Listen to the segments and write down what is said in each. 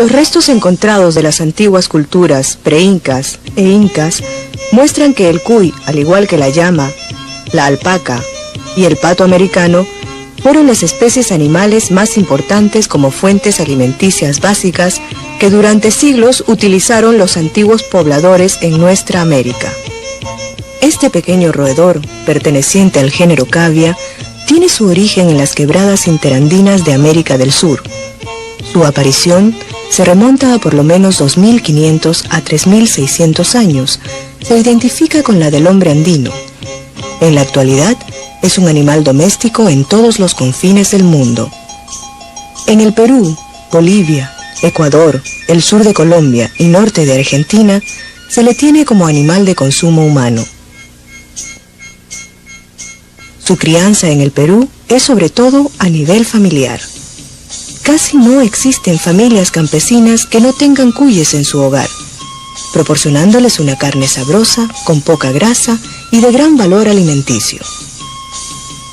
Los restos encontrados de las antiguas culturas pre-incas e incas muestran que el cuy, al igual que la llama, la alpaca y el pato americano, fueron las especies animales más importantes como fuentes alimenticias básicas que durante siglos utilizaron los antiguos pobladores en nuestra América. Este pequeño roedor, perteneciente al género Cavia, tiene su origen en las quebradas interandinas de América del Sur. Su aparición se remonta a por lo menos 2.500 a 3.600 años. Se identifica con la del hombre andino. En la actualidad, es un animal doméstico en todos los confines del mundo. En el Perú, Bolivia, Ecuador, el sur de Colombia y norte de Argentina, se le tiene como animal de consumo humano. Su crianza en el Perú es sobre todo a nivel familiar. Casi no existen familias campesinas que no tengan cuyes en su hogar, proporcionándoles una carne sabrosa, con poca grasa y de gran valor alimenticio.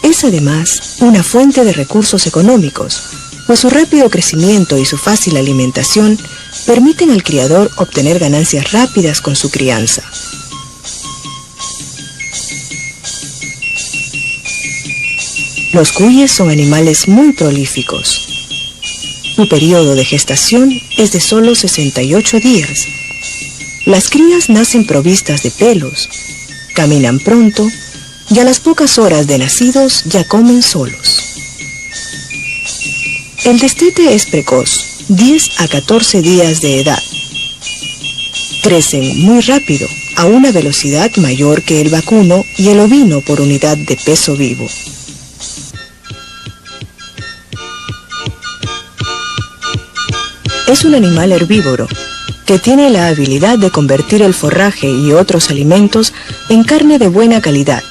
Es además una fuente de recursos económicos, pues su rápido crecimiento y su fácil alimentación permiten al criador obtener ganancias rápidas con su crianza. Los cuyes son animales muy prolíficos. Su periodo de gestación es de solo 68 días. Las crías nacen provistas de pelos, caminan pronto y a las pocas horas de nacidos ya comen solos. El destete es precoz, 10 a 14 días de edad. Crecen muy rápido, a una velocidad mayor que el vacuno y el ovino por unidad de peso vivo. Es un animal herbívoro, que tiene la habilidad de convertir el forraje y otros alimentos en carne de buena calidad,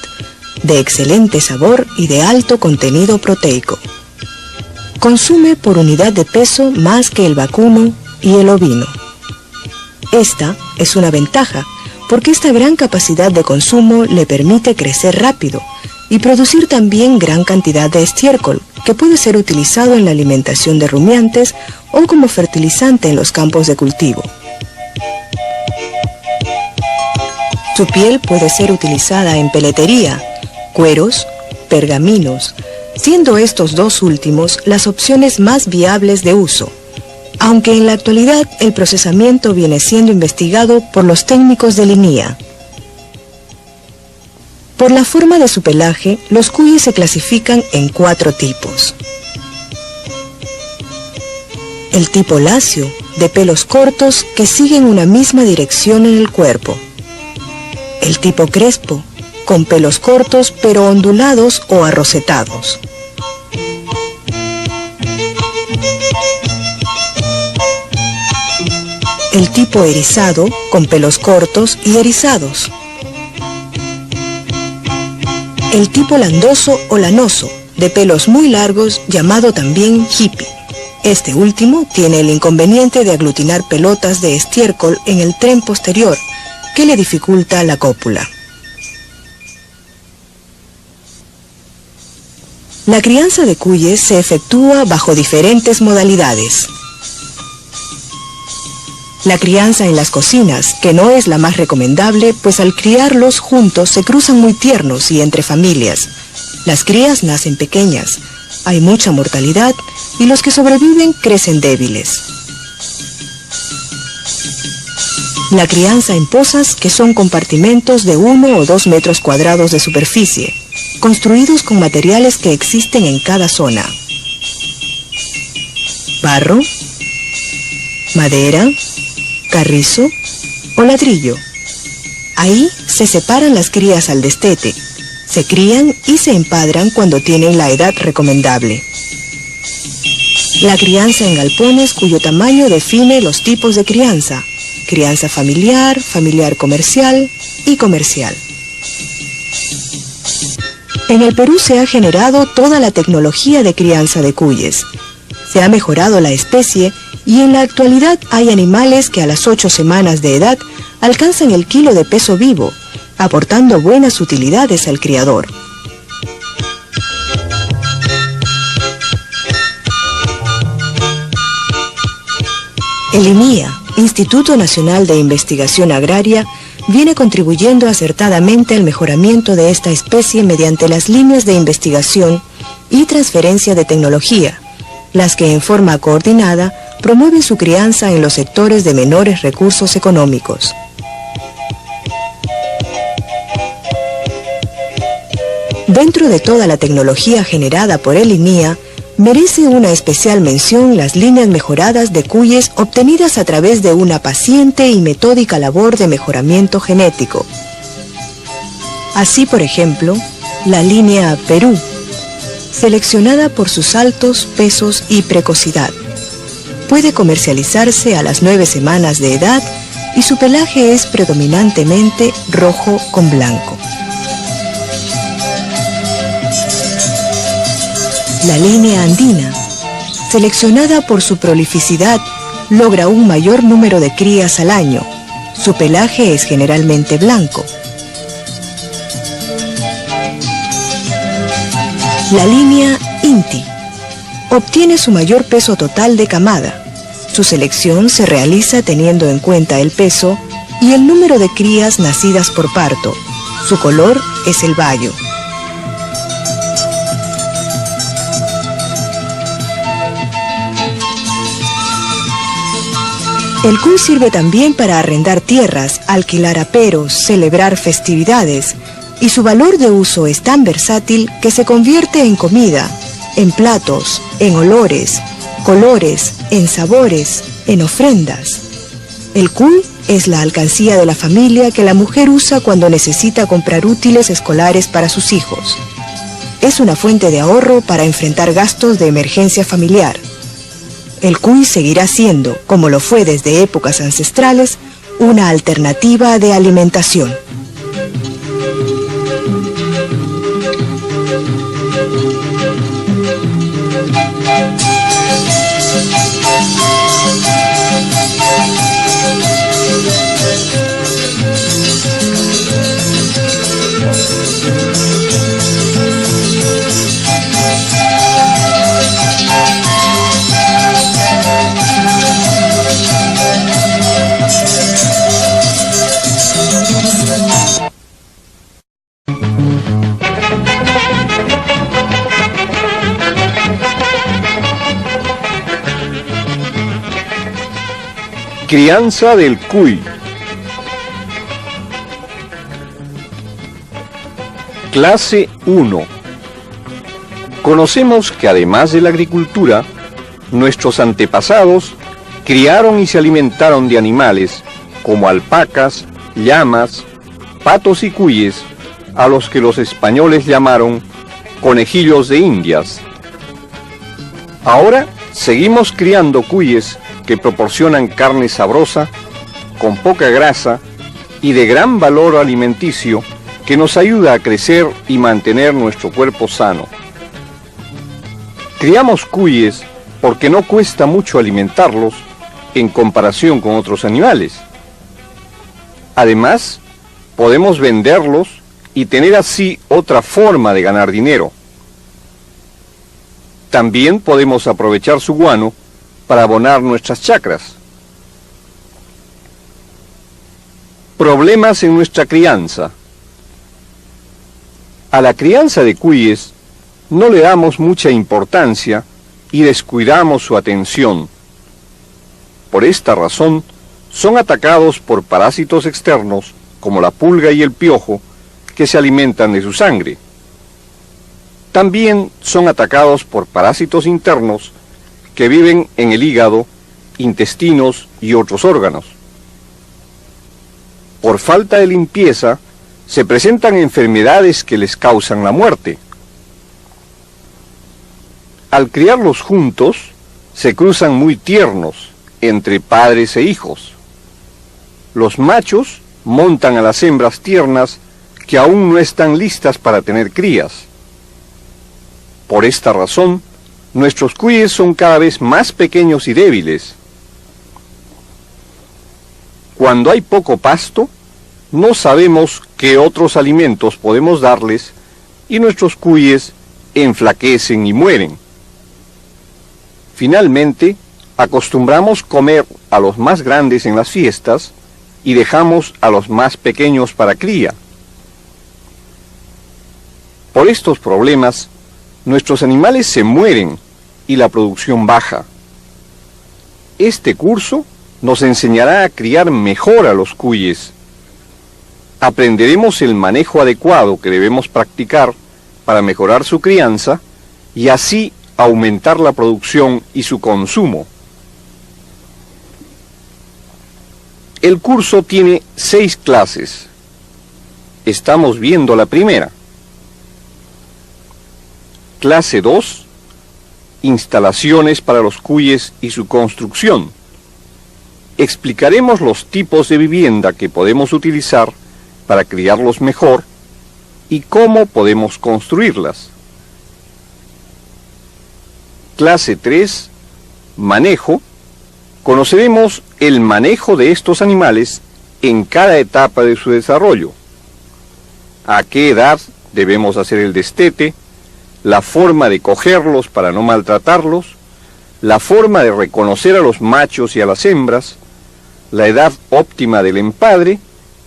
de excelente sabor y de alto contenido proteico. Consume por unidad de peso más que el vacuno y el ovino. Esta es una ventaja, porque esta gran capacidad de consumo le permite crecer rápido y producir también gran cantidad de estiércol, que puede ser utilizado en la alimentación de rumiantes o como fertilizante en los campos de cultivo. Su piel puede ser utilizada en peletería, cueros, pergaminos, siendo estos dos últimos las opciones más viables de uso, aunque en la actualidad el procesamiento viene siendo investigado por los técnicos de línea. Por la forma de su pelaje, los cuyes se clasifican en 4 tipos. El tipo lacio, de pelos cortos que siguen una misma dirección en el cuerpo. El tipo crespo, con pelos cortos pero ondulados o arrocetados. El tipo erizado, con pelos cortos y erizados. El tipo landoso o lanoso, de pelos muy largos, llamado también hippie. Este último tiene el inconveniente de aglutinar pelotas de estiércol en el tren posterior, que le dificulta la cópula. La crianza de cuyes se efectúa bajo diferentes modalidades. La crianza en las cocinas, que no es la más recomendable, pues al criarlos juntos se cruzan muy tiernos y entre familias. Las crías nacen pequeñas, hay mucha mortalidad y los que sobreviven crecen débiles. La crianza en pozas, que son compartimentos de 1 o 2 metros cuadrados de superficie, construidos con materiales que existen en cada zona. Barro, madera, carrizo o ladrillo. Ahí se separan las crías al destete, se crían y se empadran cuando tienen la edad recomendable. La crianza en galpones, cuyo tamaño define los tipos de crianza: crianza familiar, familiar comercial y comercial. En el Perú se ha generado toda la tecnología de crianza de cuyes. Se ha mejorado la especie y en la actualidad hay animales que a las 8 semanas de edad alcanzan el kilo de peso vivo, aportando buenas utilidades al criador. El INIA, Instituto Nacional de Investigación Agraria, viene contribuyendo acertadamente al mejoramiento de esta especie mediante las líneas de investigación y transferencia de tecnología, las que en forma coordinada promueven su crianza en los sectores de menores recursos económicos. Dentro de toda la tecnología generada por el INIA, merece una especial mención las líneas mejoradas de cuyes obtenidas a través de una paciente y metódica labor de mejoramiento genético. Así, por ejemplo, la línea Perú, seleccionada por sus altos pesos y precocidad. Puede comercializarse a las 9 semanas de edad y su pelaje es predominantemente rojo con blanco. La línea andina, seleccionada por su prolificidad, logra un mayor número de crías al año. Su pelaje es generalmente blanco. La línea Inti obtiene su mayor peso total de camada. Su selección se realiza teniendo en cuenta el peso y el número de crías nacidas por parto. Su color es el bayo. El cuy sirve también para arrendar tierras, alquilar aperos, celebrar festividades, y su valor de uso es tan versátil que se convierte en comida, en platos, en olores, colores, en sabores, en ofrendas. El cuy es la alcancía de la familia que la mujer usa cuando necesita comprar útiles escolares para sus hijos. Es una fuente de ahorro para enfrentar gastos de emergencia familiar. El cuy seguirá siendo, como lo fue desde épocas ancestrales, una alternativa de alimentación. Crianza del cuy. Clase 1. Conocemos que además de la agricultura, nuestros antepasados criaron y se alimentaron de animales como alpacas, llamas, patos y cuyes, a los que los españoles llamaron conejillos de Indias. Ahora seguimos criando cuyes que proporcionan carne sabrosa, con poca grasa y de gran valor alimenticio que nos ayuda a crecer y mantener nuestro cuerpo sano. Criamos cuyes porque no cuesta mucho alimentarlos en comparación con otros animales. Además, podemos venderlos y tener así otra forma de ganar dinero. También podemos aprovechar su guano para abonar nuestras chacras. Problemas en nuestra crianza. A la crianza de cuyes no le damos mucha importancia y descuidamos su atención. Por esta razón, son atacados por parásitos externos como la pulga y el piojo que se alimentan de su sangre. También son atacados por parásitos internos que viven en el hígado, intestinos y otros órganos. Por falta de limpieza, se presentan enfermedades que les causan la muerte. Al criarlos juntos, se cruzan muy tiernos entre padres e hijos. Los machos montan a las hembras tiernas que aún no están listas para tener crías. Por esta razón, nuestros cuyes son cada vez más pequeños y débiles. Cuando hay poco pasto, no sabemos qué otros alimentos podemos darles y nuestros cuyes enflaquecen y mueren. Finalmente, Acostumbramos comer a los más grandes en las fiestas y dejamos a los más pequeños para cría. Por estos problemas, nuestros animales se mueren y la producción baja. Este curso nos enseñará a criar mejor a los cuyes. Aprenderemos el manejo adecuado que debemos practicar para mejorar su crianza y así aumentar la producción y su consumo. El curso tiene 6 clases. Estamos viendo la primera. Clase 2. Instalaciones para los cuyes y su construcción. Explicaremos los tipos de vivienda que podemos utilizar para criarlos mejor y cómo podemos construirlas. Clase 3. Manejo. Conoceremos el manejo de estos animales en cada etapa de su desarrollo. A qué edad debemos hacer el destete, la forma de cogerlos para no maltratarlos, la forma de reconocer a los machos y a las hembras, la edad óptima del empadre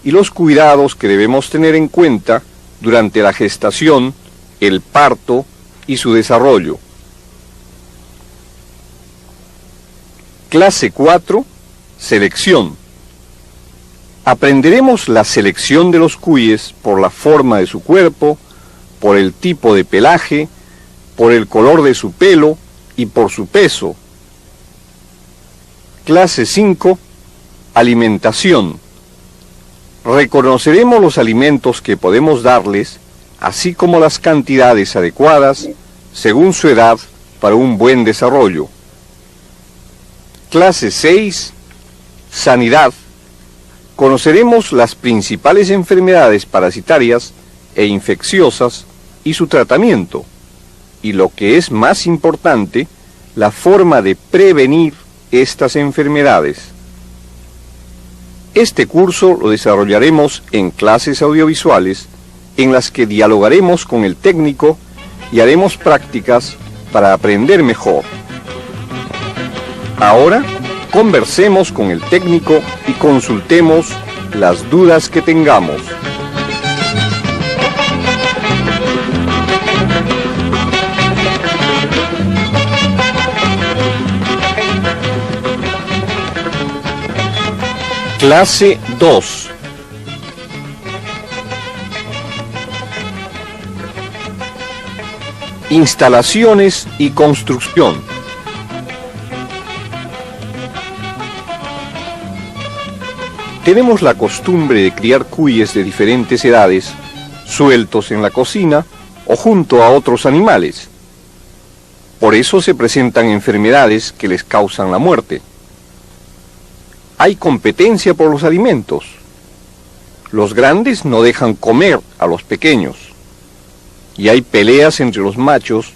y los cuidados que debemos tener en cuenta durante la gestación, el parto y su desarrollo. Clase 4. Selección. Aprenderemos la selección de los cuyes por la forma de su cuerpo, por el tipo de pelaje, por el color de su pelo y por su peso. Clase 5. Alimentación. Reconoceremos los alimentos que podemos darles, así como las cantidades adecuadas, según su edad, para un buen desarrollo. Clase 6. Sanidad. Conoceremos las principales enfermedades parasitarias e infecciosas y su tratamiento, y lo que es más importante, la forma de prevenir estas enfermedades. Este curso lo desarrollaremos en clases audiovisuales en las que dialogaremos con el técnico y haremos prácticas para aprender mejor. Ahora, conversemos con el técnico y consultemos las dudas que tengamos. Clase 2. Instalaciones y construcción. Tenemos la costumbre de criar cuyes de diferentes edades, sueltos en la cocina o junto a otros animales. Por eso se presentan enfermedades que les causan la muerte. Hay competencia por los alimentos. Los grandes no dejan comer a los pequeños. Y hay peleas entre los machos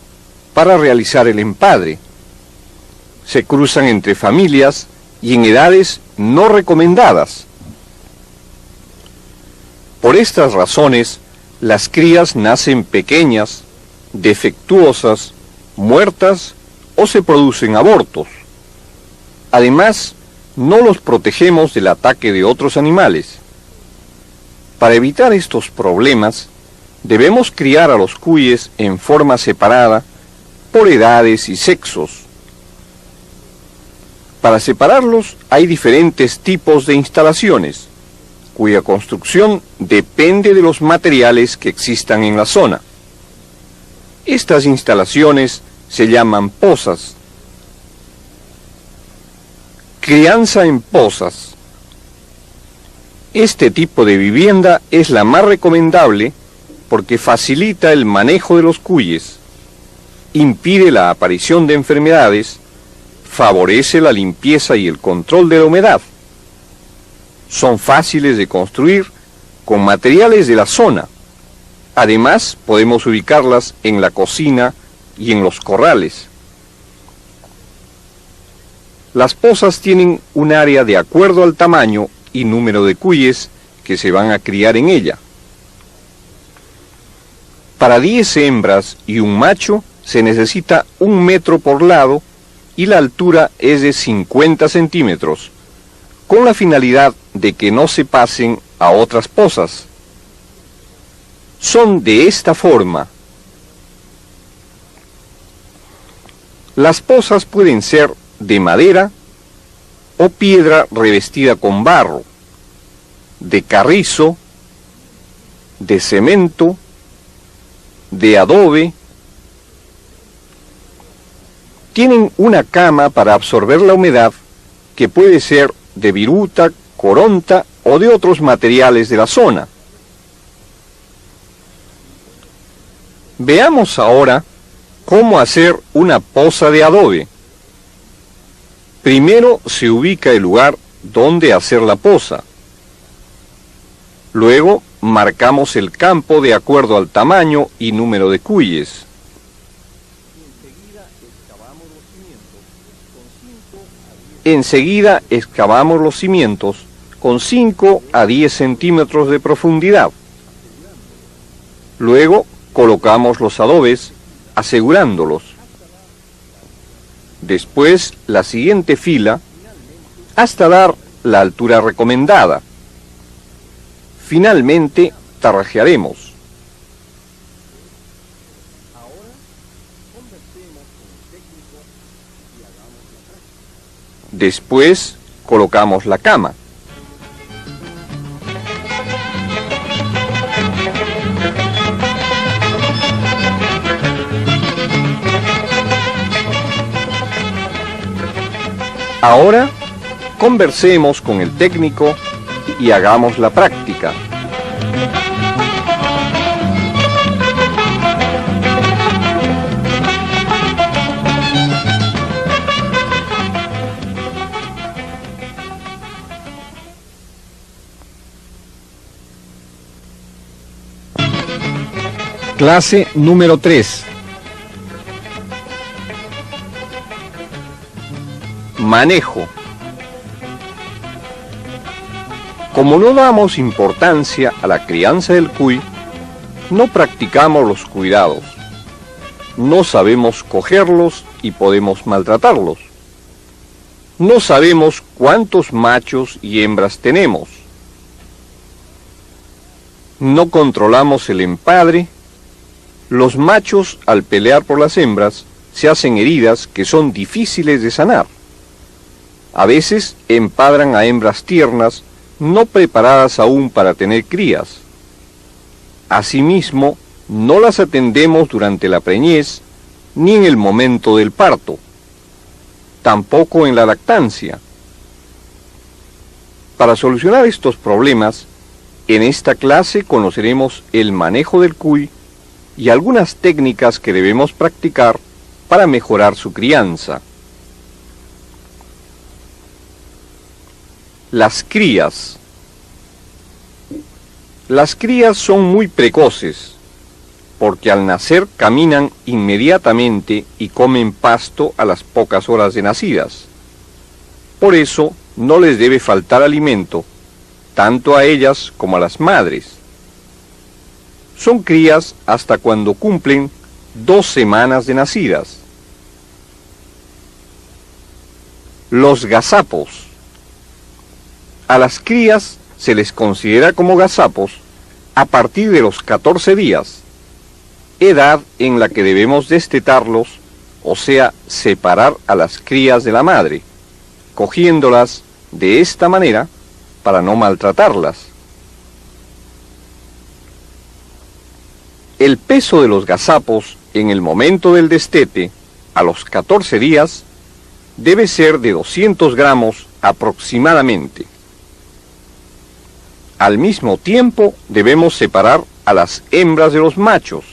para realizar el empadre. Se cruzan entre familias y en edades no recomendadas. Por estas razones, las crías nacen pequeñas, defectuosas, muertas o se producen abortos. Además, no los protegemos del ataque de otros animales. Para evitar estos problemas, debemos criar a los cuyes en forma separada por edades y sexos. Para separarlos hay diferentes tipos de instalaciones, cuya construcción depende de los materiales que existan en la zona. Estas instalaciones se llaman pozas. Crianza en pozas. Este tipo de vivienda es la más recomendable porque facilita el manejo de los cuyes, impide la aparición de enfermedades, favorece la limpieza y el control de la humedad. Son fáciles de construir con materiales de la zona. Además, podemos ubicarlas en la cocina y en los corrales. Las pozas tienen un área de acuerdo al tamaño y número de cuyes que se van a criar en ella. Para 10 hembras y un macho se necesita 1 metro por lado y la altura es de 50 centímetros, con la finalidad de que no se pasen a otras pozas. Son de esta forma. Las pozas pueden ser de madera o piedra revestida con barro, de carrizo, de cemento, de adobe. Tienen una cama para absorber la humedad que puede ser de viruta, coronta o de otros materiales de la zona. Veamos ahora cómo hacer una poza de adobe. Primero se ubica el lugar donde hacer la poza. Luego marcamos el campo de acuerdo al tamaño y número de cuyes. Enseguida excavamos los cimientos con 5 a 10 centímetros de profundidad. Luego colocamos los adobes asegurándolos. Después la siguiente fila hasta dar la altura recomendada. Finalmente tarrajearemos. Después colocamos la cama. Ahora conversemos con el técnico y hagamos la práctica. Clase número 3. Manejo. Como no damos importancia a la crianza del cuy, no practicamos los cuidados. No sabemos cogerlos y podemos maltratarlos. No sabemos cuántos machos y hembras tenemos. No controlamos el empadre. Los machos, al pelear por las hembras, se hacen heridas que son difíciles de sanar. A veces empadran a hembras tiernas, no preparadas aún para tener crías. Asimismo, no las atendemos durante la preñez, ni en el momento del parto, tampoco en la lactancia. Para solucionar estos problemas, en esta clase conoceremos el manejo del cuy y algunas técnicas que debemos practicar para mejorar su crianza. Las crías. Las crías son muy precoces, porque al nacer caminan inmediatamente y comen pasto a las pocas horas de nacidas. Por eso no les debe faltar alimento, tanto a ellas como a las madres. Son crías hasta cuando cumplen 2 semanas de nacidas. Los gazapos. A las crías se les considera como gazapos a partir de los 14 días, edad en la que debemos destetarlos, o sea, separar a las crías de la madre, cogiéndolas de esta manera para no maltratarlas. El peso de los gazapos en el momento del destete, a los 14 días, debe ser de 200 gramos aproximadamente. Al mismo tiempo debemos separar a las hembras de los machos,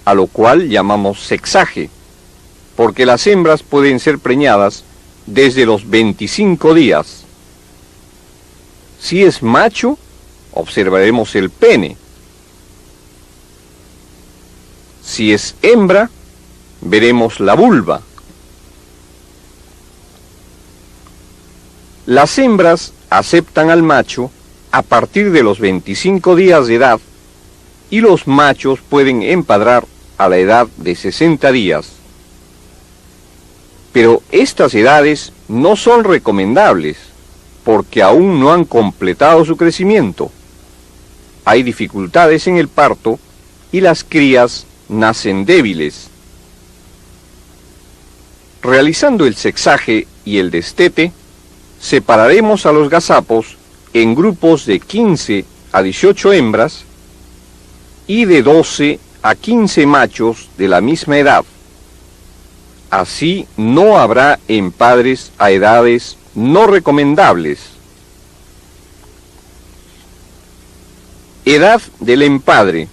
a lo cual llamamos sexaje, porque las hembras pueden ser preñadas desde los 25 días. Si es macho, observaremos el pene. Si es hembra, veremos la vulva. Las hembras aceptan al macho a partir de los 25 días de edad y los machos pueden empadrar a la edad de 60 días. Pero estas edades no son recomendables porque aún no han completado su crecimiento. Hay dificultades en el parto y las crías nacen débiles. Realizando el sexaje y el destete, separaremos a los gazapos en grupos de 15 a 18 hembras y de 12 a 15 machos de la misma edad. Así no habrá empadres a edades no recomendables. Edad del empadre.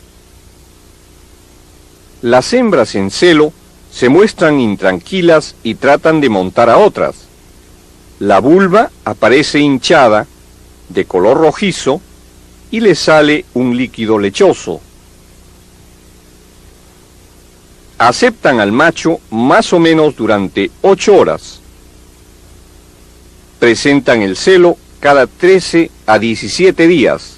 Las hembras en celo se muestran intranquilas y tratan de montar a otras. La vulva aparece hinchada, de color rojizo, y le sale un líquido lechoso. Aceptan al macho más o menos durante 8 horas. Presentan el celo cada 13 a 17 días.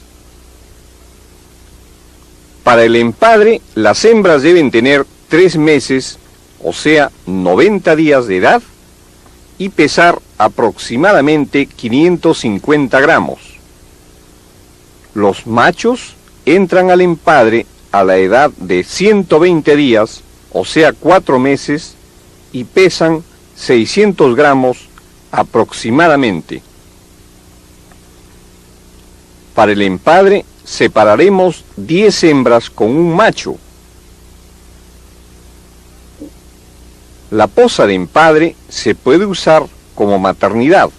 Para el empadre, las hembras deben tener 3 meses, o sea, 90 días de edad, y pesar aproximadamente 550 gramos. Los machos entran al empadre a la edad de 120 días, o sea 4 meses, y pesan 600 gramos aproximadamente. Para el empadre separaremos 10 hembras con un macho. La posa de empadre se puede usar como maternidad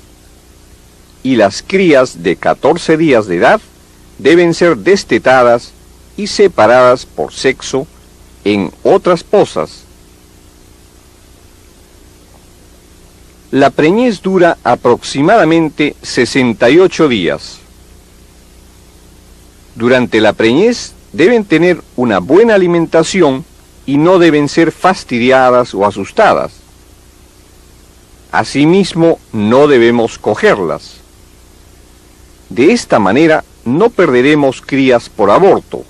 y las crías de 14 días de edad deben ser destetadas y separadas por sexo en otras posas. La preñez dura aproximadamente 68 días. Durante la preñez deben tener una buena alimentación y no deben ser fastidiadas o asustadas. Asimismo, no debemos cogerlas. De esta manera no perderemos crías por aborto.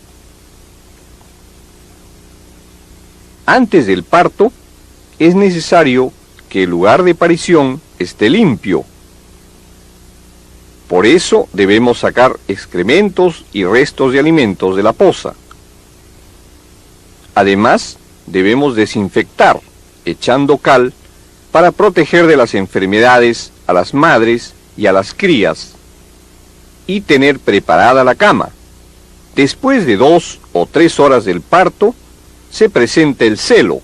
Antes del parto, es necesario que el lugar de parición esté limpio. Por eso debemos sacar excrementos y restos de alimentos de la posa. Además, debemos desinfectar, echando cal, para proteger de las enfermedades a las madres y a las crías, y tener preparada la cama. Después de 2 o 3 horas del parto, se presenta el celo.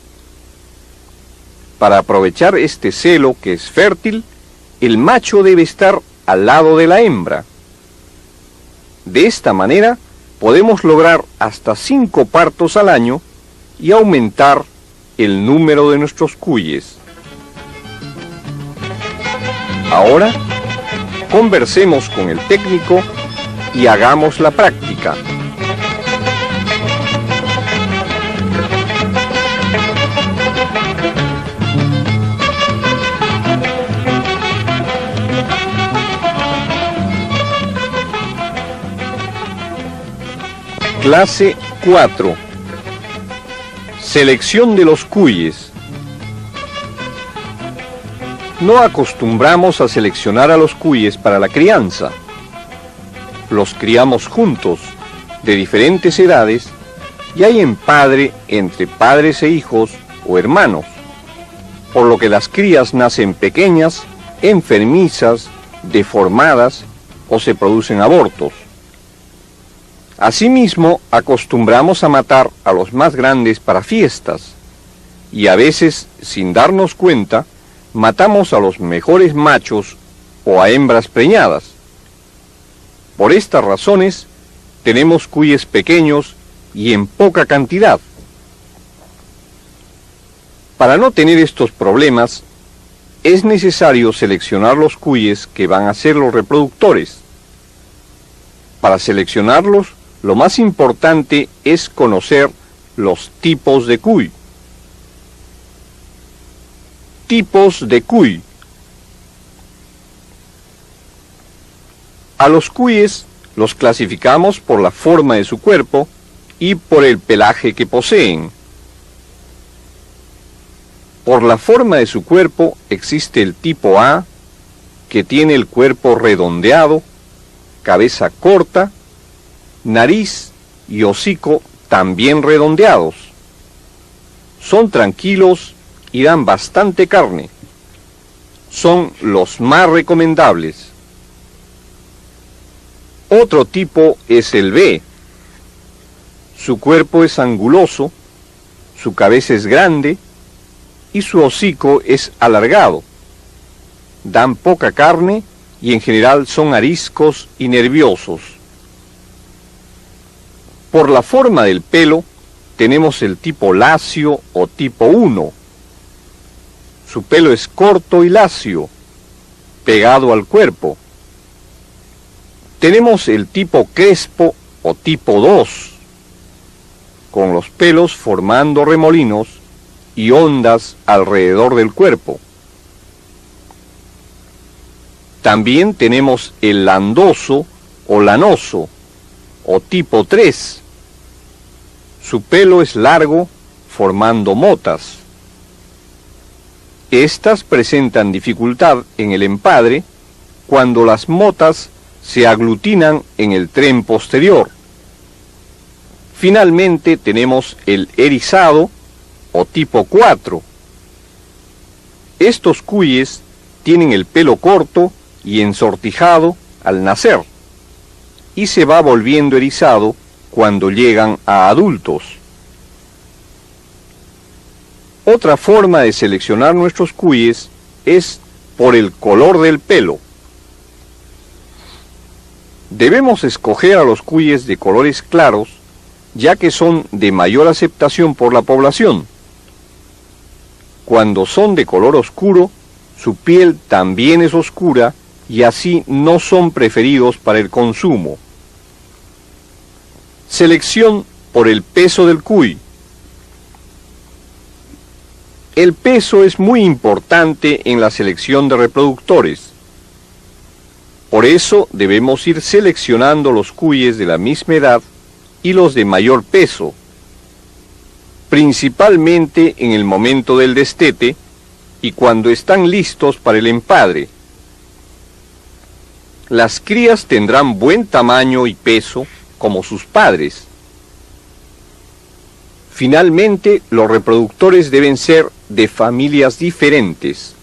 Para aprovechar este celo que es fértil, el macho debe estar al lado de la hembra. De esta manera, podemos lograr hasta 5 partos al año y aumentar el número de nuestros cuyes. Ahora, conversemos con el técnico y hagamos la práctica. Clase 4. Selección de los cuyes. No acostumbramos a seleccionar a los cuyes para la crianza. Los criamos juntos, de diferentes edades, y hay empadre entre padres e hijos o hermanos, por lo que las crías nacen pequeñas, enfermizas, deformadas o se producen abortos. Asimismo, acostumbramos a matar a los más grandes para fiestas, y a veces, sin darnos cuenta, matamos a los mejores machos o a hembras preñadas. Por estas razones, tenemos cuyes pequeños y en poca cantidad. Para no tener estos problemas, es necesario seleccionar los cuyes que van a ser los reproductores. Para seleccionarlos, lo más importante es conocer los tipos de cuy. Tipos de cuy. A los cuyes los clasificamos por la forma de su cuerpo y por el pelaje que poseen. Por la forma de su cuerpo existe el tipo A, que tiene el cuerpo redondeado, cabeza corta, nariz y hocico también redondeados. Son tranquilos y dan bastante carne. Son los más recomendables. Otro tipo es el B. Su cuerpo es anguloso, su cabeza es grande y su hocico es alargado. Dan poca carne y en general son ariscos y nerviosos. Por la forma del pelo, tenemos el tipo lacio o tipo 1. Su pelo es corto y lacio, pegado al cuerpo. Tenemos el tipo crespo o tipo 2, con los pelos formando remolinos y ondas alrededor del cuerpo. También tenemos el landoso o lanoso, o tipo 3. Su pelo es largo, formando motas. Estas presentan dificultad en el empadre cuando las motas se aglutinan en el tren posterior. Finalmente tenemos el erizado, o tipo 4. Estos cuyes tienen el pelo corto y ensortijado al nacer, y se va volviendo erizado cuando llegan a adultos. Otra forma de seleccionar nuestros cuyes es por el color del pelo. Debemos escoger a los cuyes de colores claros, ya que son de mayor aceptación por la población. Cuando son de color oscuro, su piel también es oscura y así no son preferidos para el consumo. Selección por el peso del cuy. El peso es muy importante en la selección de reproductores. Por eso debemos ir seleccionando los cuyes de la misma edad y los de mayor peso, principalmente en el momento del destete y cuando están listos para el empadre. Las crías tendrán buen tamaño y peso como sus padres. Finalmente, los reproductores deben ser de familias diferentes.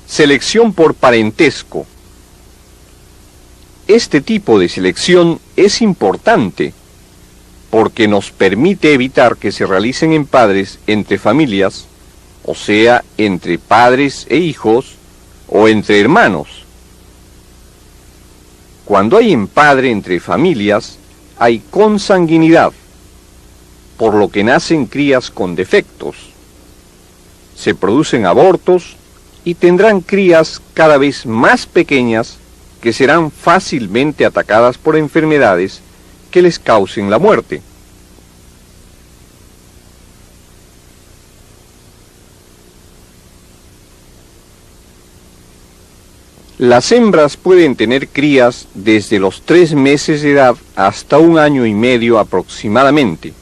Selección por parentesco. Este tipo de selección es importante porque nos permite evitar que se realicen empadres entre familias, o sea, entre padres e hijos, o entre hermanos. Cuando hay empadre entre familias, hay consanguinidad, por lo que nacen crías con defectos. Se producen abortos y tendrán crías cada vez más pequeñas que serán fácilmente atacadas por enfermedades que les causen la muerte. Las hembras pueden tener crías desde los 3 meses de edad hasta 1 año y medio aproximadamente,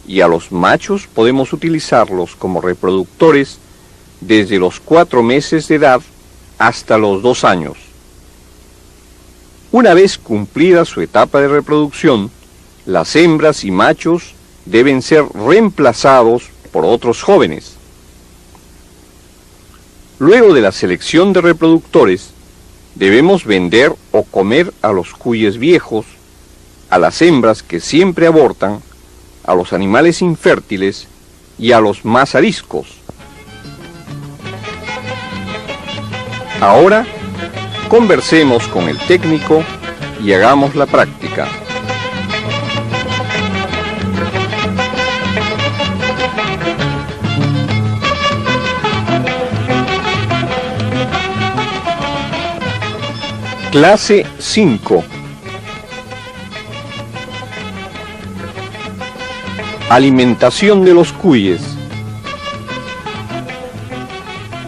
y a los machos podemos utilizarlos como reproductores desde los 4 meses de edad hasta los 2 años. Una vez cumplida su etapa de reproducción, las hembras y machos deben ser reemplazados por otros jóvenes. Luego de la selección de reproductores, debemos vender o comer a los cuyes viejos, a las hembras que siempre abortan, a los animales infértiles y a los más ariscos. Ahora, conversemos con el técnico y hagamos la práctica. Clase 5. Alimentación de los cuyes.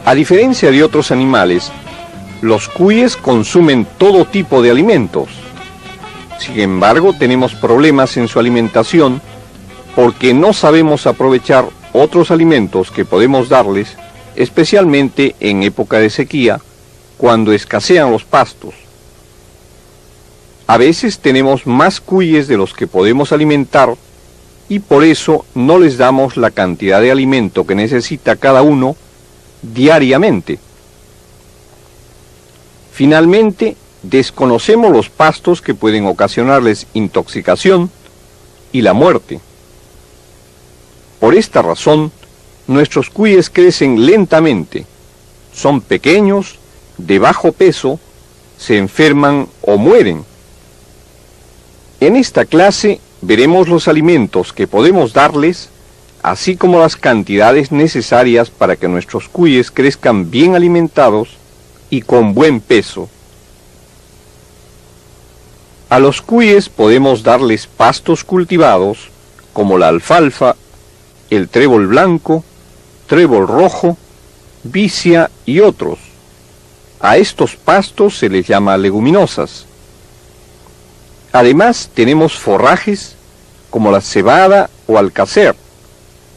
A diferencia de otros animales, los cuyes consumen todo tipo de alimentos. Sin embargo, tenemos problemas en su alimentación porque no sabemos aprovechar otros alimentos que podemos darles, especialmente en época de sequía, cuando escasean los pastos. A veces tenemos más cuyes de los que podemos alimentar y por eso no les damos la cantidad de alimento que necesita cada uno diariamente. Finalmente, desconocemos los pastos que pueden ocasionarles intoxicación y la muerte. Por esta razón, nuestros cuyes crecen lentamente, son pequeños, de bajo peso, se enferman o mueren. En esta clase veremos los alimentos que podemos darles, así como las cantidades necesarias para que nuestros cuyes crezcan bien alimentados y con buen peso. A los cuyes podemos darles pastos cultivados, como la alfalfa, el trébol blanco, trébol rojo, vicia y otros. A estos pastos se les llama leguminosas. Además tenemos forrajes como la cebada o alcacer,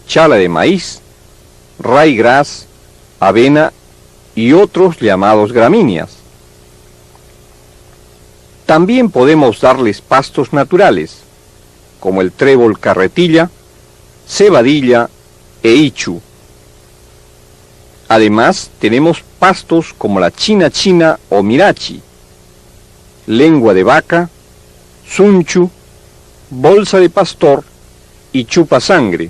chala de maíz, ryegrass, avena y otros llamados gramíneas. También podemos darles pastos naturales, como el trébol carretilla, cebadilla e ichu. Además, tenemos pastos como la china china o mirachi, lengua de vaca, sunchu, bolsa de pastor y chupa sangre.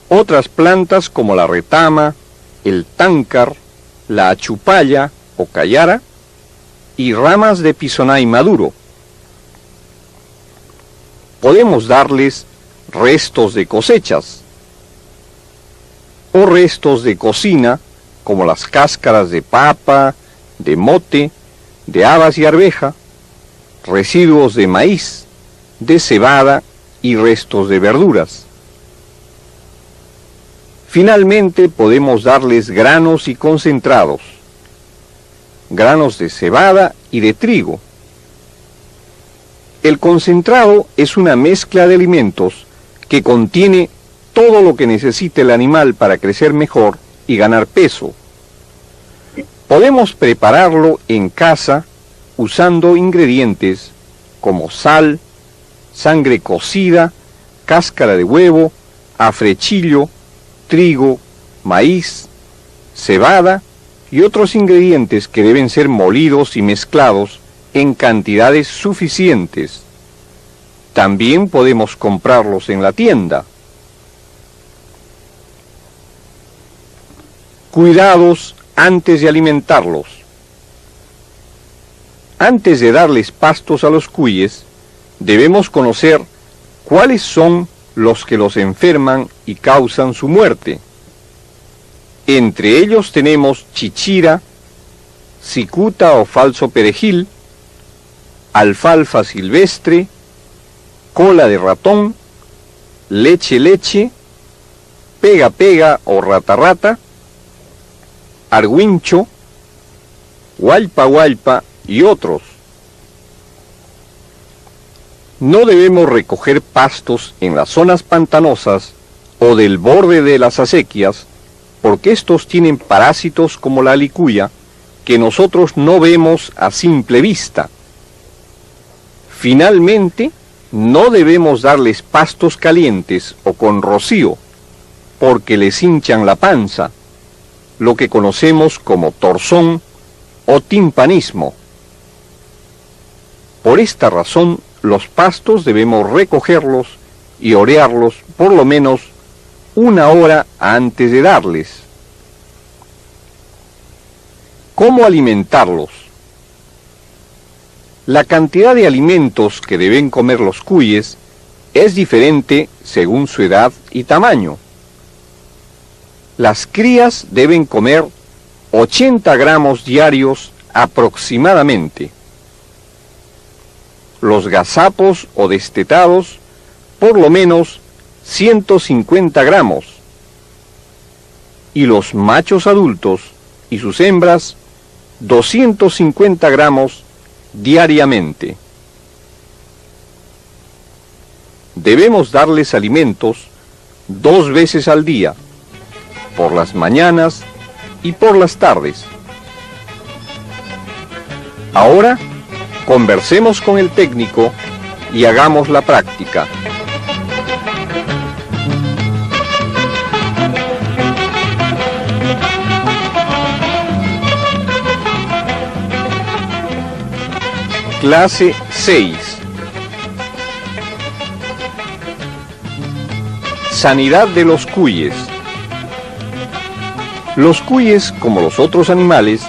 Otras plantas como la retama, el táncar, la achupalla o cayara y ramas de pisonay maduro. Podemos darles restos de cosechas o restos de cocina como las cáscaras de papa, de mote, de habas y arveja, residuos de maíz, de cebada y restos de verduras. Finalmente podemos darles granos y concentrados, granos de cebada y de trigo. El concentrado es una mezcla de alimentos que contiene todo lo que necesita el animal para crecer mejor y ganar peso. Podemos prepararlo en casa usando ingredientes como sal, sangre cocida, cáscara de huevo, afrechillo, trigo, maíz, cebada y otros ingredientes que deben ser molidos y mezclados en cantidades suficientes. También podemos comprarlos en la tienda. Cuidados antes de alimentarlos. Antes de darles pastos a los cuyes, debemos conocer cuáles son los que los enferman y causan su muerte. Entre ellos tenemos chichira, cicuta o falso perejil, alfalfa silvestre, cola de ratón, leche, pega o rata, argüincho, hualpa y otros. No debemos recoger pastos en las zonas pantanosas o del borde de las acequias, porque estos tienen parásitos como la alicuya, que nosotros no vemos a simple vista. Finalmente, no debemos darles pastos calientes o con rocío, porque les hinchan la panza, lo que conocemos como torzón o timpanismo. Por esta razón, los pastos debemos recogerlos y orearlos por lo menos 1 hora antes de darles. ¿Cómo alimentarlos? La cantidad de alimentos que deben comer los cuyes es diferente según su edad y tamaño. Las crías deben comer 80 gramos diarios aproximadamente. Los gazapos o destetados, por lo menos 150 gramos. Y los machos adultos y sus hembras, 250 gramos diariamente. debemos darles alimentos 2 veces al día, por las mañanas y por las tardes. Ahora, conversemos con el técnico y hagamos la práctica. Clase 6. Sanidad de los cuyes. Los cuyes, como los otros animales,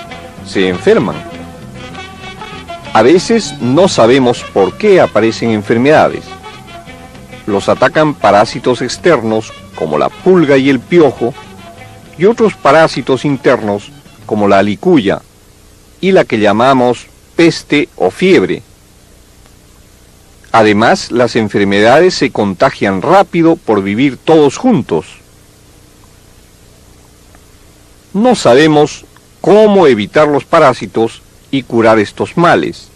se enferman. A veces no sabemos por qué aparecen enfermedades. Los atacan parásitos externos, como la pulga y el piojo, y otros parásitos internos, como la alicuya, y la que llamamos peste o fiebre. Además, las enfermedades se contagian rápido por vivir todos juntos. No sabemos cómo evitar los parásitos y curar estos males.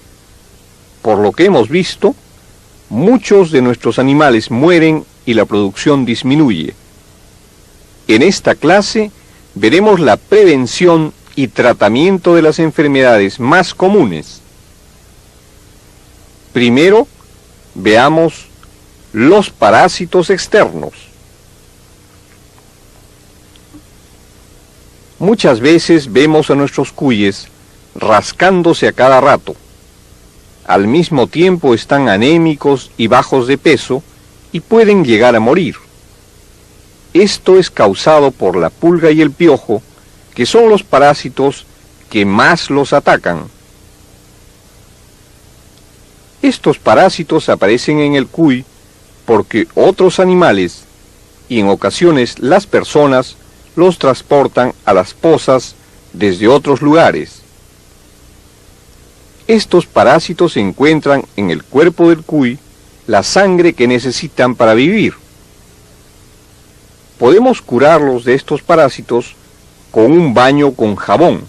Por lo que hemos visto, muchos de nuestros animales mueren y la producción disminuye. En esta clase veremos la prevención y tratamiento de las enfermedades más comunes. Primero, veamos los parásitos externos. Muchas veces vemos a nuestros cuyes rascándose a cada rato. Al mismo tiempo están anémicos y bajos de peso y pueden llegar a morir. Esto es causado por la pulga y el piojo, que son los parásitos que más los atacan. Estos parásitos aparecen en el cuy porque otros animales, y en ocasiones las personas, los transportan a las pozas desde otros lugares. Estos parásitos encuentran en el cuerpo del cuy la sangre que necesitan para vivir. Podemos curarlos de estos parásitos con un baño con jabón.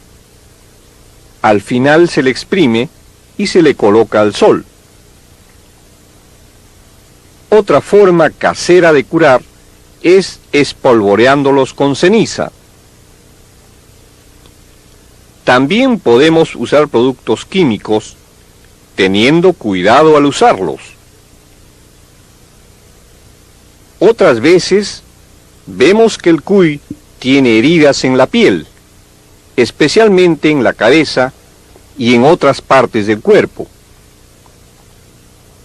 Al final se le exprime y se le coloca al sol. Otra forma casera de curar es espolvoreándolos con ceniza. También podemos usar productos químicos, teniendo cuidado al usarlos. Otras veces vemos que el cuy tiene heridas en la piel, especialmente en la cabeza y en otras partes del cuerpo.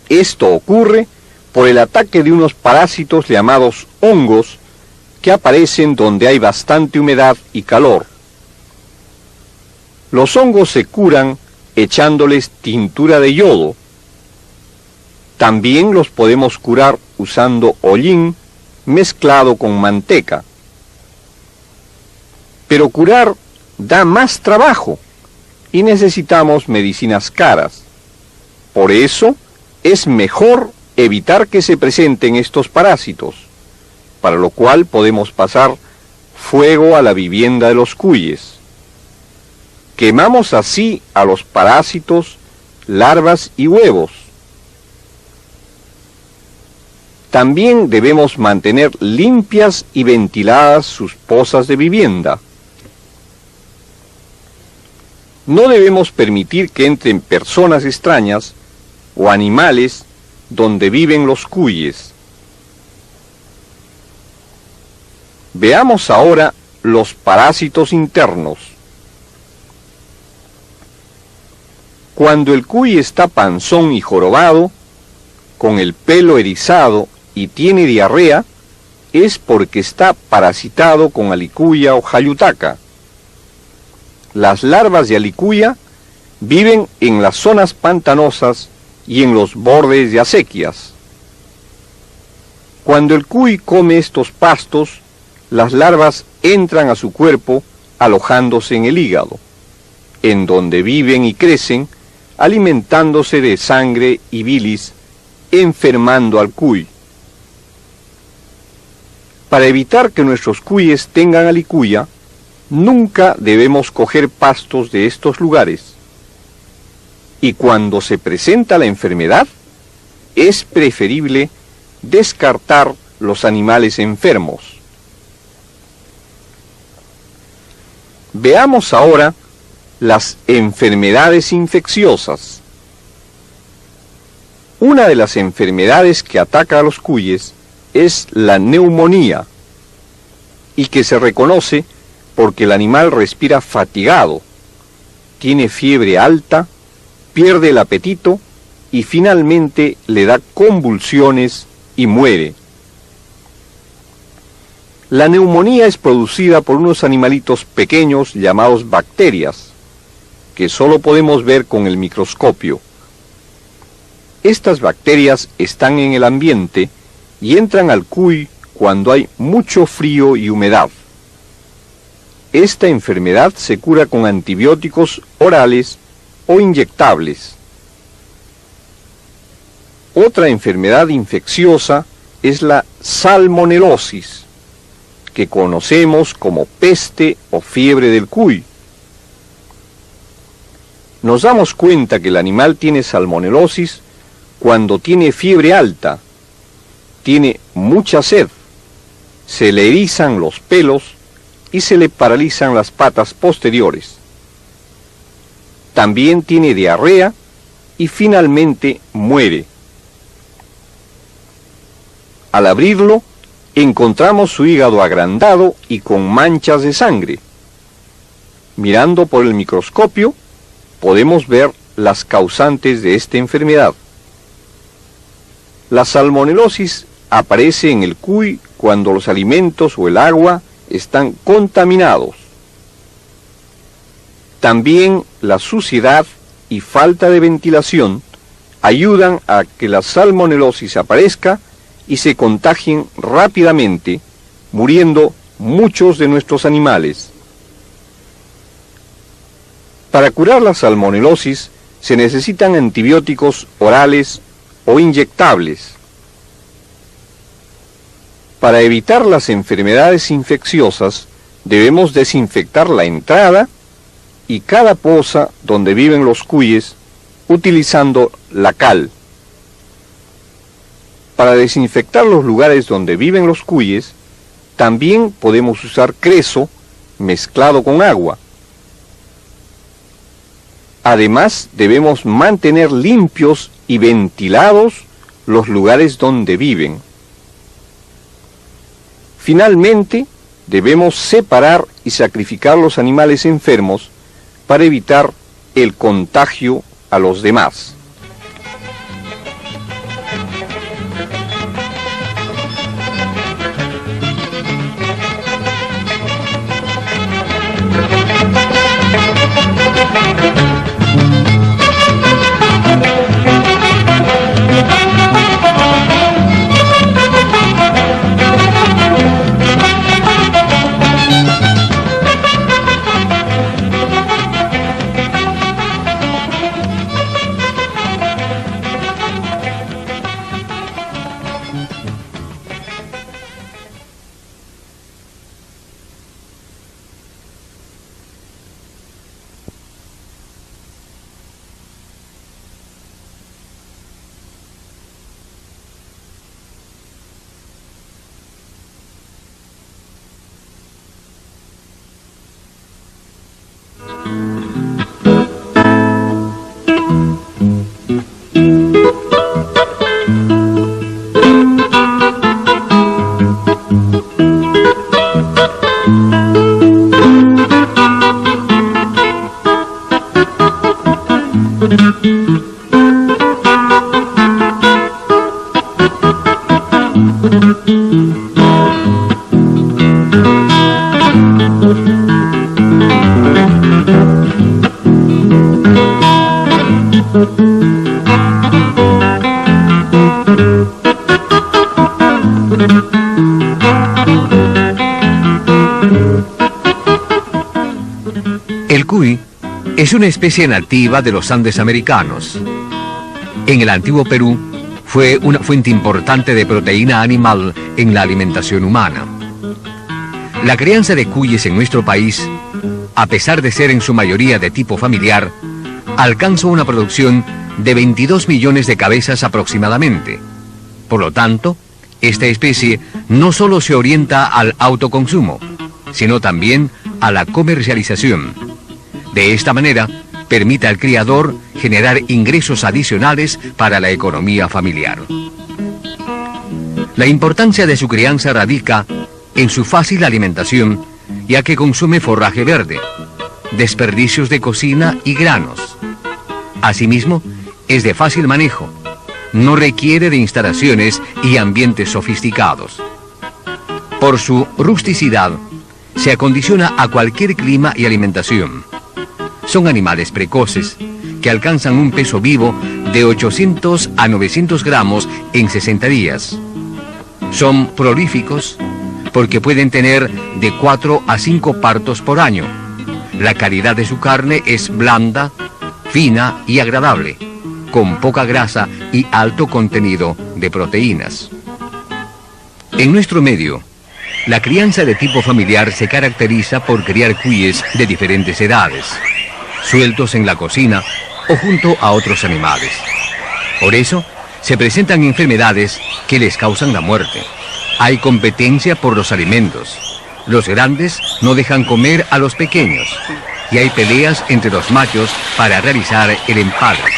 Esto ocurre por el ataque de unos parásitos llamados hongos que aparecen donde hay bastante humedad y calor. Los hongos se curan echándoles tintura de yodo. También los podemos curar usando hollín mezclado con manteca. Pero curar da más trabajo y necesitamos medicinas caras. Por eso es mejor evitar que se presenten estos parásitos, para lo cual podemos pasar fuego a la vivienda de los cuyes. Quemamos así a los parásitos, larvas y huevos. También debemos mantener limpias y ventiladas sus pozas de vivienda. No debemos permitir que entren personas extrañas o animales donde viven los cuyes. Veamos ahora los parásitos internos. Cuando el cuy está panzón y jorobado, con el pelo erizado y tiene diarrea, es porque está parasitado con alicuya o jayutaca. Las larvas de alicuya viven en las zonas pantanosas y en los bordes de acequias. Cuando el cuy come estos pastos, las larvas entran a su cuerpo alojándose en el hígado, en donde viven y crecen, alimentándose de sangre y bilis, enfermando al cuy. Para evitar que nuestros cuyes tengan alicuya, nunca debemos coger pastos de estos lugares. Y cuando se presenta la enfermedad, es preferible descartar los animales enfermos. Veamos ahora las enfermedades infecciosas. Una de las enfermedades que ataca a los cuyes es la neumonía, y que se reconoce porque el animal respira fatigado, tiene fiebre alta, pierde el apetito y finalmente le da convulsiones y muere. La neumonía es producida por unos animalitos pequeños llamados bacterias, que solo podemos ver con el microscopio. Estas bacterias están en el ambiente y entran al cuy cuando hay mucho frío y humedad. Esta enfermedad se cura con antibióticos orales o inyectables. Otra enfermedad infecciosa es la salmonelosis, que conocemos como peste o fiebre del cuy. Nos damos cuenta que el animal tiene salmonelosis cuando tiene fiebre alta, tiene mucha sed, se le erizan los pelos y se le paralizan las patas posteriores. También tiene diarrea y finalmente muere. Al abrirlo, encontramos su hígado agrandado y con manchas de sangre. Mirando por el microscopio, podemos ver las causantes de esta enfermedad. La salmonelosis aparece en el cuy cuando los alimentos o el agua están contaminados. También la suciedad y falta de ventilación ayudan a que la salmonelosis aparezca y se contagien rápidamente, muriendo muchos de nuestros animales. Para curar la salmonelosis se necesitan antibióticos orales o inyectables. Para evitar las enfermedades infecciosas, debemos desinfectar la entrada y cada poza donde viven los cuyes utilizando la cal. Para desinfectar los lugares donde viven los cuyes, también podemos usar creso mezclado con agua. Además, debemos mantener limpios y ventilados los lugares donde viven. Finalmente, debemos separar y sacrificar los animales enfermos para evitar el contagio a los demás. El cuy es una especie nativa de los Andes americanos. En el antiguo Perú fue una fuente importante de proteína animal en la alimentación humana. La crianza de cuyes en nuestro país, a pesar de ser en su mayoría de tipo familiar, alcanza una producción de 22 millones de cabezas aproximadamente. Por lo tanto, Esta especie no solo se orienta al autoconsumo, sino también a la comercialización. De esta manera, permite al criador generar ingresos adicionales para la economía familiar. La importancia de su crianza radica en su fácil alimentación, ya que consume forraje verde, desperdicios de cocina y granos. Asimismo, es de fácil manejo, no requiere de instalaciones y ambientes sofisticados. Por su rusticidad, se acondiciona a cualquier clima y alimentación. Son animales precoces que alcanzan un peso vivo de 800 a 900 gramos en 60 días. Son prolíficos porque pueden tener de 4 a 5 partos por año. La calidad de su carne es blanda, fina y agradable, con poca grasa y alto contenido de proteínas. En nuestro medio, la crianza de tipo familiar se caracteriza por criar cuyes de diferentes edades, sueltos en la cocina o junto a otros animales. Por eso, se presentan enfermedades que les causan la muerte. Hay competencia por los alimentos. Los grandes no dejan comer a los pequeños. Y hay peleas entre los machos para realizar el empadre.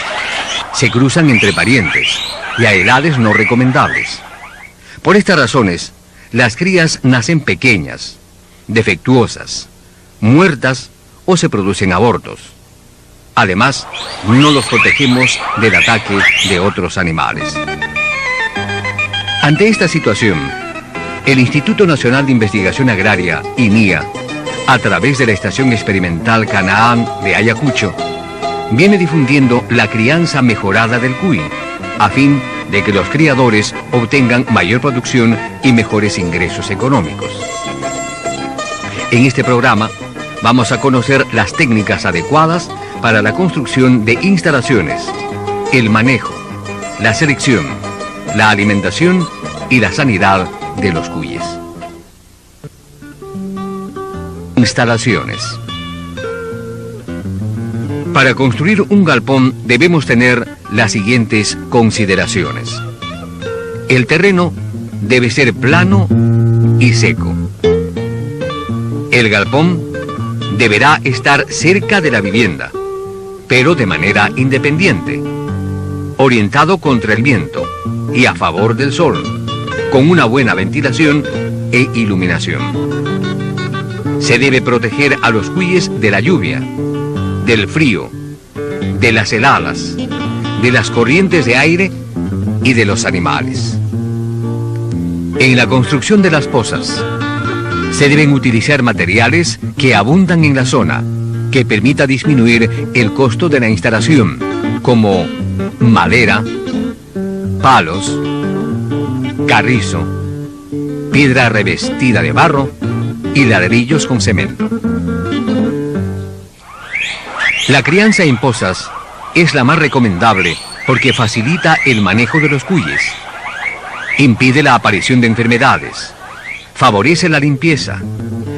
Se cruzan entre parientes y a edades no recomendables. Por estas razones, las crías nacen pequeñas, defectuosas, muertas o se producen abortos. Además, no los protegemos del ataque de otros animales. Ante esta situación, el Instituto Nacional de Investigación Agraria, INIA, a través de la Estación Experimental Canaán de Ayacucho, viene difundiendo la crianza mejorada del cuy, a fin de que los criadores obtengan mayor producción y mejores ingresos económicos. En este programa vamos a conocer las técnicas adecuadas para la construcción de instalaciones, el manejo, la selección, la alimentación y la sanidad de los cuyes. Instalaciones. Para construir un galpón debemos tener las siguientes consideraciones. El terreno debe ser plano y seco. El galpón deberá estar cerca de la vivienda, pero de manera independiente, orientado contra el viento y a favor del sol, con una buena ventilación e iluminación. Se debe proteger a los cuyes de la lluvia, del frío, de las heladas, de las corrientes de aire y de los animales. En la construcción de las pozas, se deben utilizar materiales que abundan en la zona, que permita disminuir el costo de la instalación, como madera, palos, carrizo, piedra revestida de barro y ladrillos con cemento. La crianza en pozas es la más recomendable porque facilita el manejo de los cuyes, impide la aparición de enfermedades, favorece la limpieza,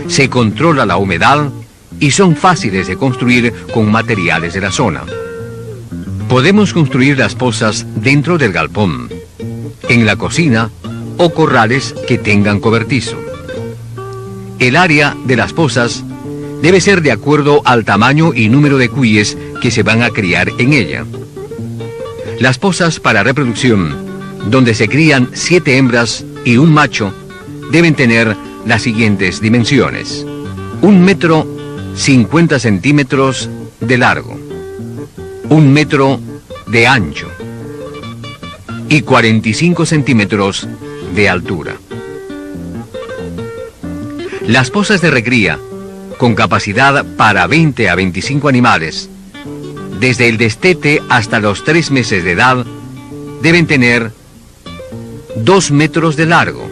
se controla la humedad y son fáciles de construir con materiales de la zona. Podemos construir las pozas dentro del galpón, en la cocina o corrales que tengan cobertizo. El área de las pozas debe ser de acuerdo al tamaño y número de cuyes que se van a criar en ella. Las pozas para reproducción, donde se crían 7 hembras y un macho, deben tener las siguientes dimensiones: 1 metro 50 centímetros de largo, 1 metro de ancho y 45 centímetros de altura. Las pozas de recría, con capacidad para 20 a 25 animales, desde el destete hasta los 3 meses de edad, deben tener 2 metros de largo,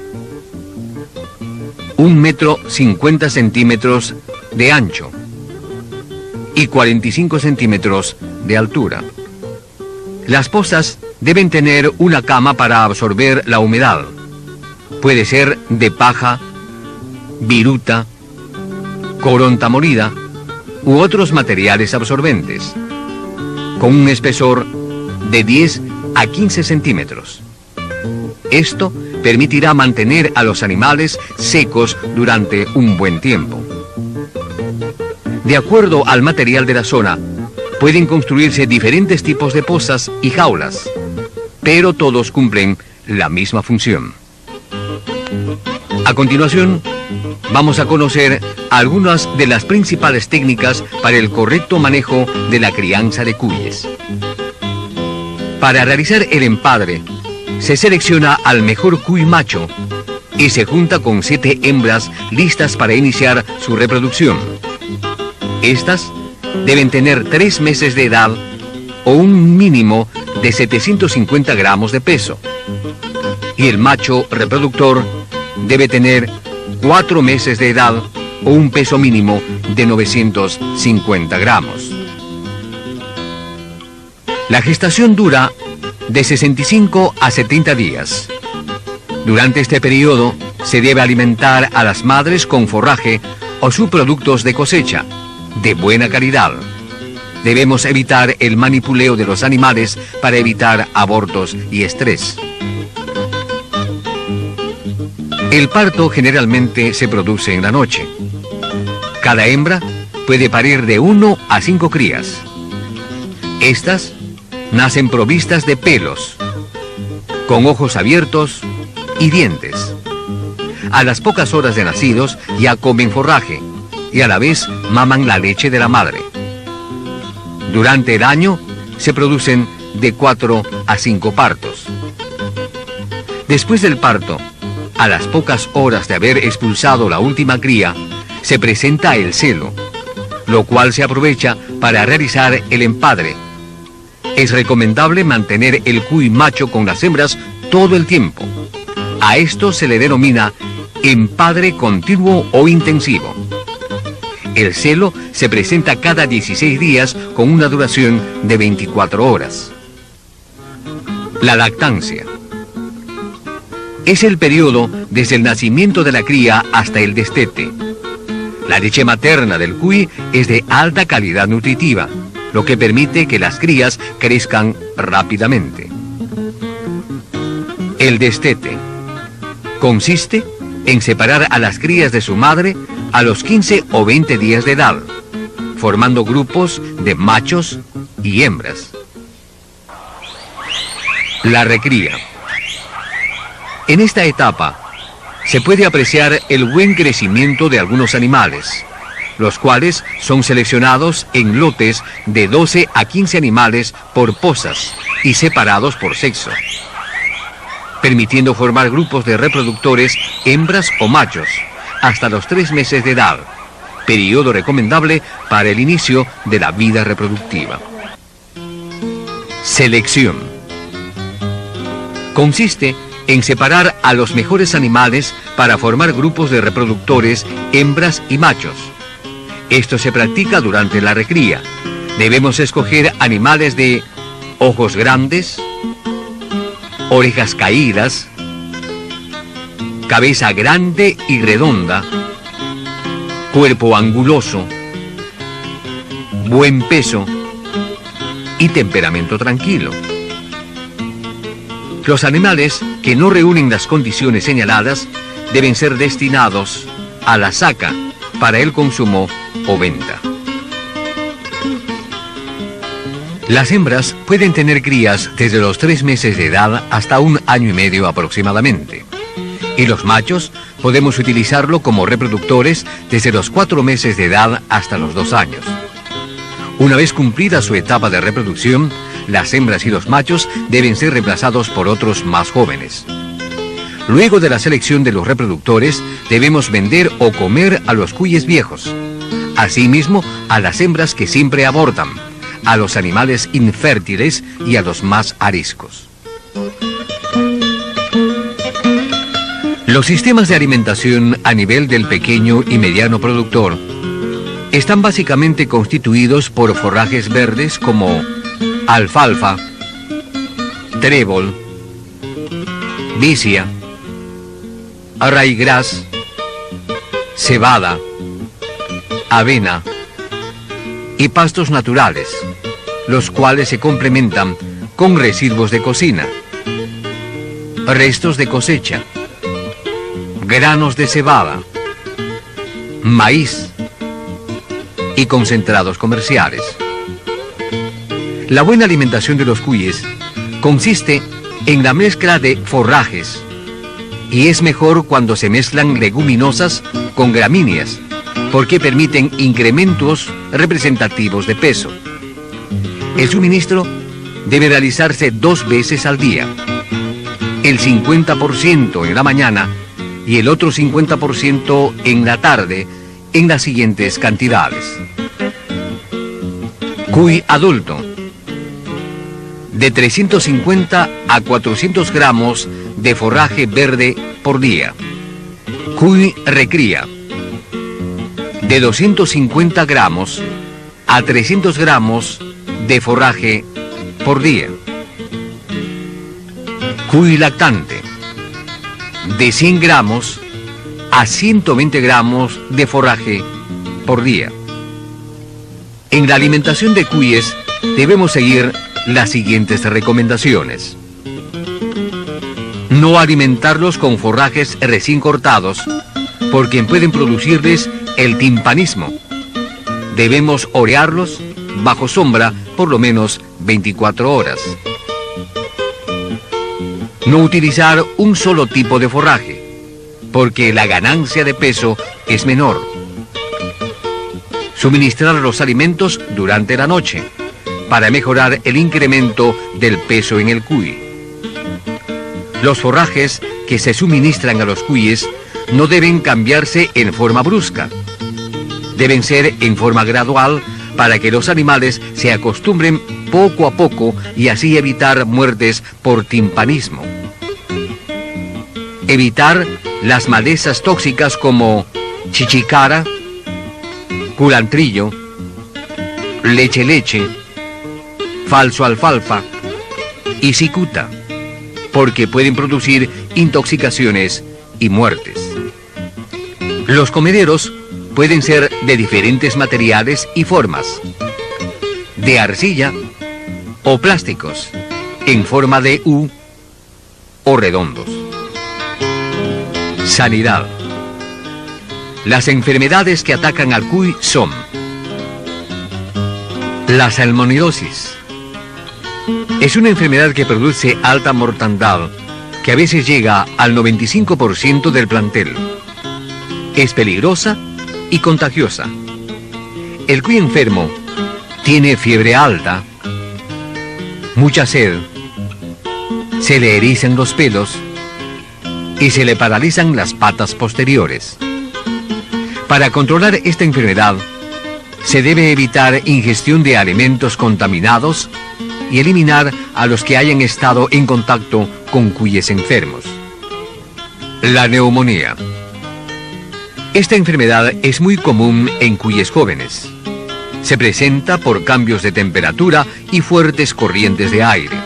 1 metro 50 centímetros de ancho y 45 centímetros de altura. Las pozas deben tener una cama para absorber la humedad. Puede ser de paja, viruta, coronta molida u otros materiales absorbentes, con un espesor de 10 a 15 centímetros. Esto permitirá mantener a los animales secos durante un buen tiempo. De acuerdo al material de la zona, pueden construirse diferentes tipos de pozas y jaulas, pero todos cumplen la misma función. A continuación, vamos a conocer algunas de las principales técnicas para el correcto manejo de la crianza de cuyes. Para realizar el empadre, se selecciona al mejor cuy macho y se junta con 7 hembras listas para iniciar su reproducción. Estas deben tener 3 meses de edad o un mínimo de 750 gramos de peso. Y el macho reproductor debe tener 4 meses de edad o un peso mínimo de 950 gramos. La gestación dura de 65 a 70 días. Durante este periodo se debe alimentar a las madres con forraje o subproductos de cosecha, de buena calidad. Debemos evitar el manipuleo de los animales para evitar abortos y estrés. El parto generalmente se produce en la noche. Cada hembra puede parir de 1 a 5 crías. Estas nacen provistas de pelos, con ojos abiertos y dientes. A las pocas horas de nacidos ya comen forraje y a la vez maman la leche de la madre. Durante el año se producen de 4 a 5 partos. Después del parto, a las pocas horas de haber expulsado la última cría, se presenta el celo, lo cual se aprovecha para realizar el empadre. Es recomendable mantener el cuy macho con las hembras todo el tiempo. A esto se le denomina empadre continuo o intensivo. El celo se presenta cada 16 días con una duración de 24 horas. La lactancia es el periodo desde el nacimiento de la cría hasta el destete. La leche materna del cuy es de alta calidad nutritiva, lo que permite que las crías crezcan rápidamente. El destete consiste en separar a las crías de su madre a los 15 o 20 días de edad, formando grupos de machos y hembras. La recría. En esta etapa se puede apreciar el buen crecimiento de algunos animales, los cuales son seleccionados en lotes de 12 a 15 animales por pozas y separados por sexo, permitiendo formar grupos de reproductores hembras o machos hasta los 3 meses de edad, periodo recomendable para el inicio de la vida reproductiva. Selección. Consiste en separar a los mejores animales para formar grupos de reproductores hembras y machos. Esto se practica durante la recría. Debemos escoger animales de ojos grandes, orejas caídas, cabeza grande y redonda, cuerpo anguloso, buen peso y temperamento tranquilo. Los animales que no reúnen las condiciones señaladas deben ser destinados a la saca para el consumo o venta. Las hembras pueden tener crías desde los 3 meses de edad hasta 1 año y medio aproximadamente. Y los machos podemos utilizarlo como reproductores desde los 4 meses de edad hasta los 2 años. Una vez cumplida su etapa de reproducción, las hembras y los machos deben ser reemplazados por otros más jóvenes. Luego de la selección de los reproductores, debemos vender o comer a los cuyes viejos. Asimismo, a las hembras que siempre abortan, a los animales infértiles y a los más ariscos. Los sistemas de alimentación a nivel del pequeño y mediano productor están básicamente constituidos por forrajes verdes como alfalfa, trébol, vicia, arraigras, cebada, avena y pastos naturales, los cuales se complementan con residuos de cocina. restos de cosecha, granos de cebada, maíz y concentrados comerciales. La buena alimentación de los cuyes consiste en la mezcla de forrajes y es mejor cuando se mezclan leguminosas con gramíneas porque permiten incrementos representativos de peso. El suministro debe realizarse 2 veces al día, el 50% en la mañana y el otro 50% en la tarde en las siguientes cantidades. Cuy adulto, de 350 a 400 gramos de forraje verde por día. Cuy recría, de 250 gramos a 300 gramos de forraje por día. Cuy lactante, de 100 gramos a 120 gramos de forraje por día. En la alimentación de cuyes debemos seguir las siguientes recomendaciones. No alimentarlos con forrajes recién cortados, porque pueden producirles el timpanismo. Debemos orearlos bajo sombra por lo menos 24 horas. No utilizar un solo tipo de forraje, porque la ganancia de peso es menor. Suministrar los alimentos durante la noche, para mejorar el incremento del peso en el cuy. Los forrajes que se suministran a los cuyes no deben cambiarse en forma brusca. Deben ser en forma gradual para que los animales se acostumbren poco a poco y así evitar muertes por timpanismo. Evitar las malezas tóxicas como chichicara, culantrillo, leche, falso alfalfa y cicuta, porque pueden producir intoxicaciones y muertes. Los comederos pueden ser de diferentes materiales y formas, de arcilla o plásticos, en forma de U o redondos. Sanidad. Las enfermedades que atacan al cuy son la salmonidosis. Es una enfermedad que produce alta mortandad, que a veces llega al 95% del plantel. Es peligrosa y contagiosa. El cuy enfermo tiene fiebre alta, mucha sed, se le erizan los pelos y se le paralizan las patas posteriores. Para controlar esta enfermedad, se debe evitar ingestión de alimentos contaminados y eliminar a los que hayan estado en contacto con cuyes enfermos. La neumonía. Esta enfermedad es muy común en cuyes jóvenes. Se presenta por cambios de temperatura y fuertes corrientes de aire.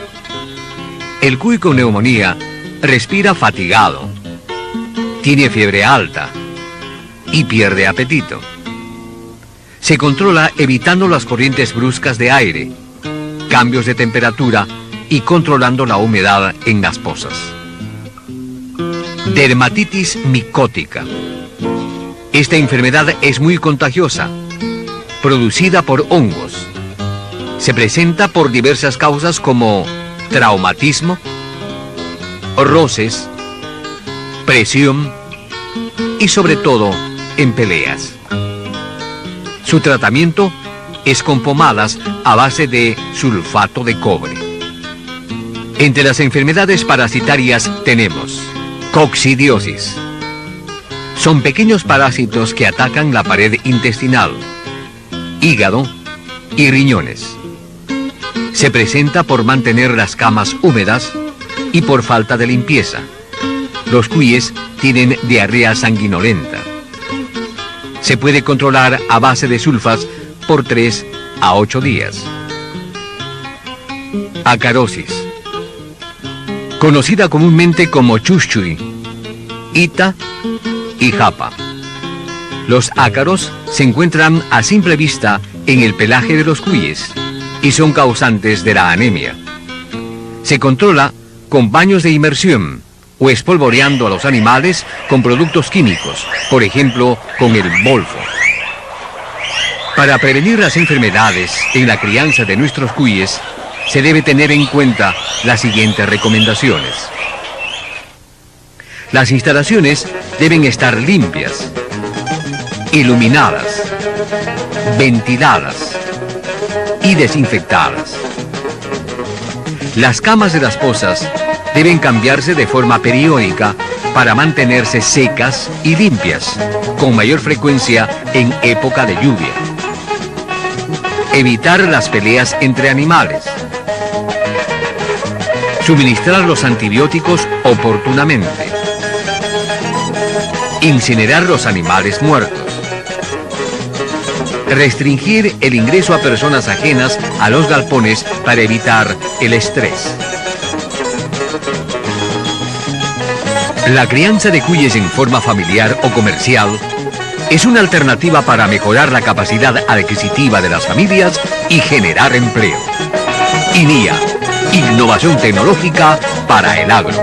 El cuy con neumonía respira fatigado, tiene fiebre alta y pierde apetito. Se controla evitando las corrientes bruscas de aire, cambios de temperatura y controlando la humedad en las pozas. Dermatitis micótica. Esta enfermedad es muy contagiosa, producida por hongos. Se presenta por diversas causas como traumatismo, roces, presión y sobre todo en peleas. Su tratamiento es con pomadas a base de sulfato de cobre. Entre las enfermedades parasitarias tenemos coccidiosis. Son pequeños parásitos que atacan la pared intestinal, hígado y riñones. Se presenta por mantener las camas húmedas y por falta de limpieza. Los cuyes tienen diarrea sanguinolenta. Se puede controlar a base de sulfas por 3 a 8 días. Acarosis. Conocida comúnmente como chuchuy, ita y japa. Los ácaros se encuentran a simple vista en el pelaje de los cuyes y son causantes de la anemia. Se controla con baños de inmersión o espolvoreando a los animales con productos químicos, por ejemplo, con el bolfo. Para prevenir las enfermedades en la crianza de nuestros cuyes, se debe tener en cuenta las siguientes recomendaciones. Las instalaciones deben estar limpias, iluminadas, ventiladas y desinfectadas. Las camas de las pozas deben cambiarse de forma periódica para mantenerse secas y limpias, con mayor frecuencia en época de lluvia. Evitar las peleas entre animales. Suministrar los antibióticos oportunamente. Incinerar los animales muertos. Restringir el ingreso a personas ajenas a los galpones para evitar el estrés. La crianza de cuyes en forma familiar o comercial es una alternativa para mejorar la capacidad adquisitiva de las familias y generar empleo. INIA, innovación tecnológica para el agro.